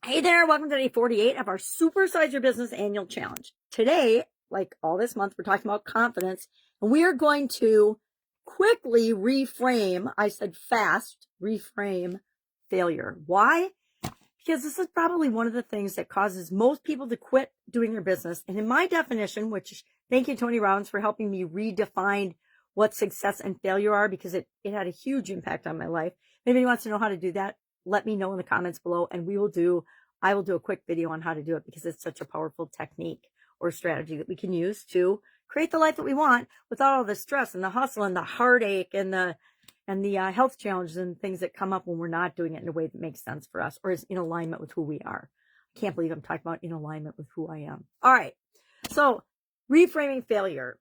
Hey there, welcome to day 48 of our Supersize Your Business Annual Challenge. Today, like all this month, we're talking about confidence, and we are going to quickly reframe, I said fast, reframe failure. Why? Because this is probably one of the things that causes most people to quit doing their business. And in my definition, which thank you, Tony Robbins, for helping me redefine what success and failure are, because it had a huge impact on my life. If anybody wants to know how to do that, let me know in the comments below, and I will do a quick video on how to do it, because it's such a powerful technique or strategy that we can use to create the life that we want without all the stress and the hustle and the heartache and the health challenges and things that come up when we're not doing it in a way that makes sense for us or is in alignment with who we are. I can't believe I'm talking about in alignment with who I am. All right. So reframing failure.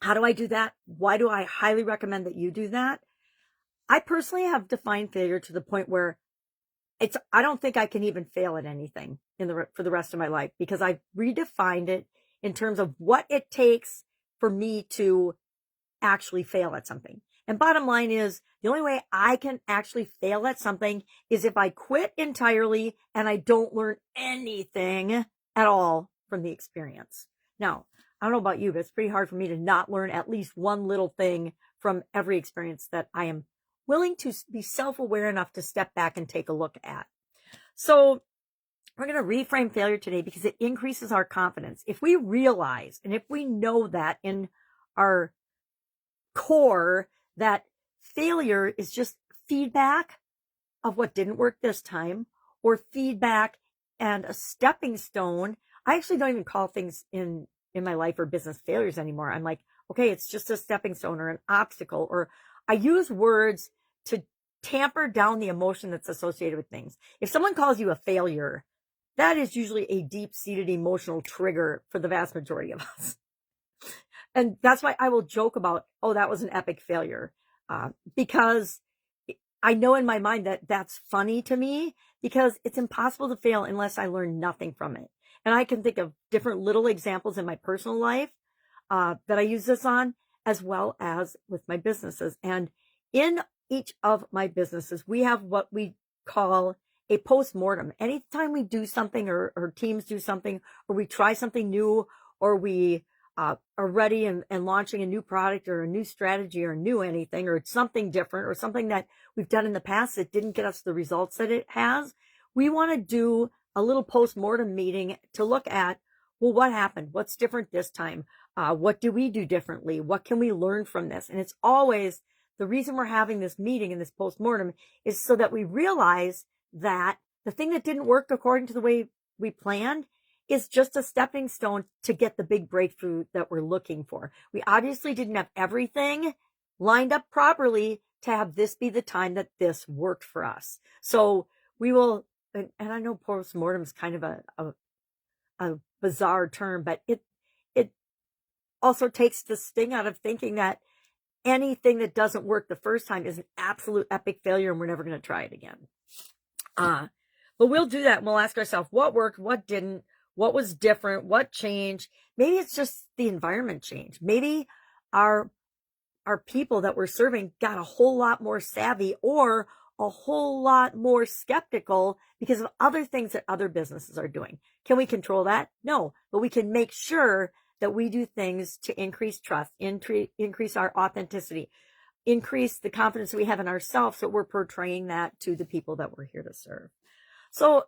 How do I do that? Why do I highly recommend that you do that? I personally have defined failure to the point where I don't think I can even fail at anything for the rest of my life, because I've redefined it in terms of what it takes for me to actually fail at something. And bottom line is, the only way I can actually fail at something is if I quit entirely and I don't learn anything at all from the experience. Now, I don't know about you, but it's pretty hard for me to not learn at least one little thing from every experience that I am willing to be self-aware enough to step back and take a look at. So we're going to reframe failure today because it increases our confidence. If we realize, and if we know that in our core, that failure is just feedback of what didn't work this time, or feedback and a stepping stone. I actually don't even call things in my life or business failures anymore. I'm like, okay, it's just a stepping stone or an obstacle, or I use words to tamper down the emotion that's associated with things. If someone calls you a failure, that is usually a deep-seated emotional trigger for the vast majority of us. And that's why I will joke about, oh, that was an epic failure, because I know in my mind that that's funny to me, because it's impossible to fail unless I learn nothing from it. And I can think of different little examples in my personal life that I use this on, as well as with my businesses. And in each of my businesses, we have what we call a post-mortem. Anytime we do something, or teams do something, or we try something new, or we are ready and launching a new product or a new strategy or new anything, or it's something different or something that we've done in the past that didn't get us the results that it has, we want to do a little post-mortem meeting to look at, well, what happened? What's different this time? What do we do differently? What can we learn from this? And it's always the reason we're having this meeting and this post-mortem is so that we realize that the thing that didn't work according to the way we planned is just a stepping stone to get the big breakthrough that we're looking for. We obviously didn't have everything lined up properly to have this be the time that this worked for us. So we will, and I know post-mortem is kind of a bizarre term, but it also takes the sting out of thinking that anything that doesn't work the first time is an absolute epic failure and we're never going to try it again. But we'll do that and we'll ask ourselves what worked, what didn't, what was different, what changed. Maybe it's just the environment changed. Maybe our people that we're serving got a whole lot more savvy or a whole lot more skeptical because of other things that other businesses are doing. Can we control that? No, but we can make sure that we do things to increase trust, increase our authenticity, increase the confidence we have in ourselves, so we're portraying that to the people that we're here to serve. So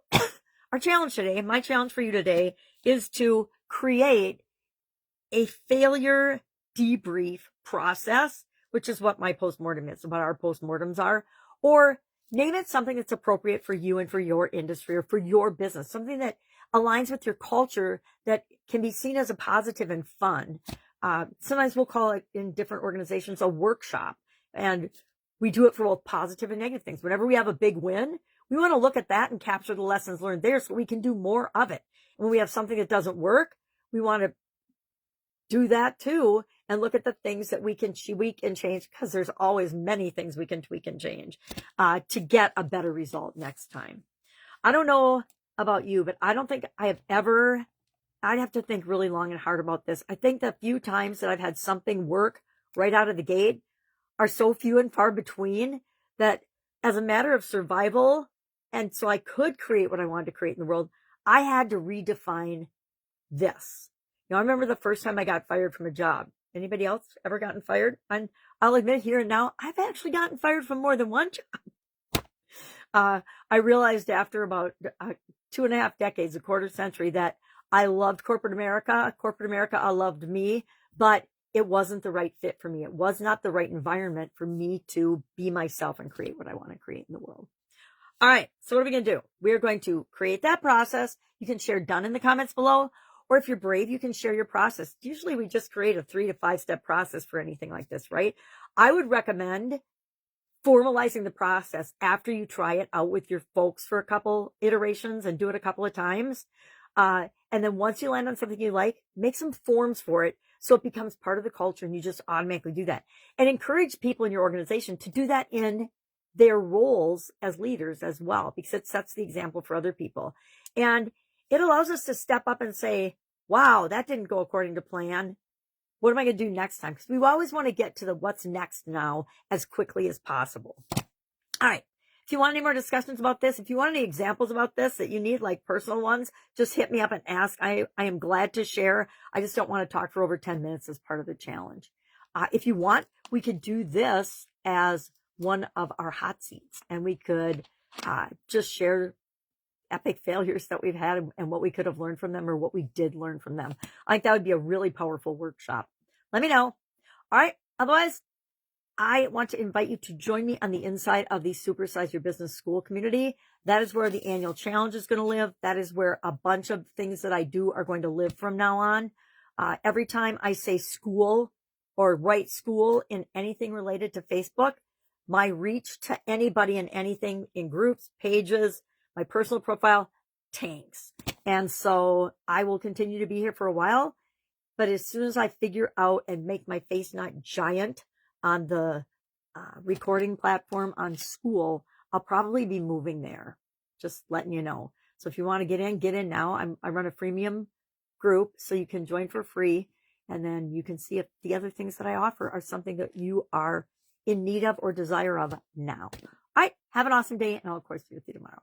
our challenge today, my challenge for you today, is to create a failure debrief process, which is what my postmortem is, what our postmortems are, or name it something that's appropriate for you and for your industry or for your business, something that aligns with your culture that can be seen as a positive and fun. Sometimes we'll call it in different organizations a workshop, and we do it for both positive and negative things. Whenever we have a big win, we want to look at that and capture the lessons learned there so we can do more of it. When we have something that doesn't work, we want to do that too and look at the things that we can tweak and change, because there's always many things we can tweak and change to get a better result next time. I don't know about you, but I don't think I have ever, I'd have to think really long and hard about this. I think the few times that I've had something work right out of the gate are so few and far between that as a matter of survival, And so I could create what I wanted to create in the world. I had to redefine this. I remember the first time I got fired from a job. Anybody else ever gotten fired? And I'll admit here and now, I've actually gotten fired from more than one job. I realized after about 2.5 decades, a quarter century, that I loved corporate America. Corporate America loved me, but it wasn't the right fit for me. It was not the right environment for me to be myself and create what I want to create in the world. All right. So what are we going to do? We're going to create that process. You can share done in the comments below, or if you're brave, you can share your process. Usually we just create a 3 to 5 step process for anything like this, right? I would recommend formalizing the process after you try it out with your folks for a couple iterations and do it a couple of times. And then once you land on something you like, make some forms for it so it becomes part of the culture and you just automatically do that. And encourage people in your organization to do that in their roles as leaders as well, because it sets the example for other people. And it allows us to step up and say, wow, that didn't go according to plan. What am I going to do next time? Because we always want to get to the what's next now as quickly as possible. All right. If you want any more discussions about this, if you want any examples about this that you need, like personal ones, just hit me up and ask. I am glad to share. I just don't want to talk for over 10 minutes as part of the challenge. If you want, we could do this as one of our hot seats, and we could just share epic failures that we've had and what we could have learned from them, or what we did learn from them. I think that would be a really powerful workshop. Let me know. All right. Otherwise, I want to invite you to join me on the inside of the Supersize Your Business School community. That is where the annual challenge is going to live. That is where a bunch of things that I do are going to live from now on. Every time I say school or write school in anything related to Facebook, my reach to anybody and anything in groups, pages, my personal profile tanks. And so I will continue to be here for a while. But as soon as I figure out and make my face not giant on the recording platform on school, I'll probably be moving there. Just letting you know. So if you want to get in now. I run a freemium group, so you can join for free. And then you can see if the other things that I offer are something that you are in need of or desire of now. All right. Have an awesome day. And I'll, of course, be with you tomorrow.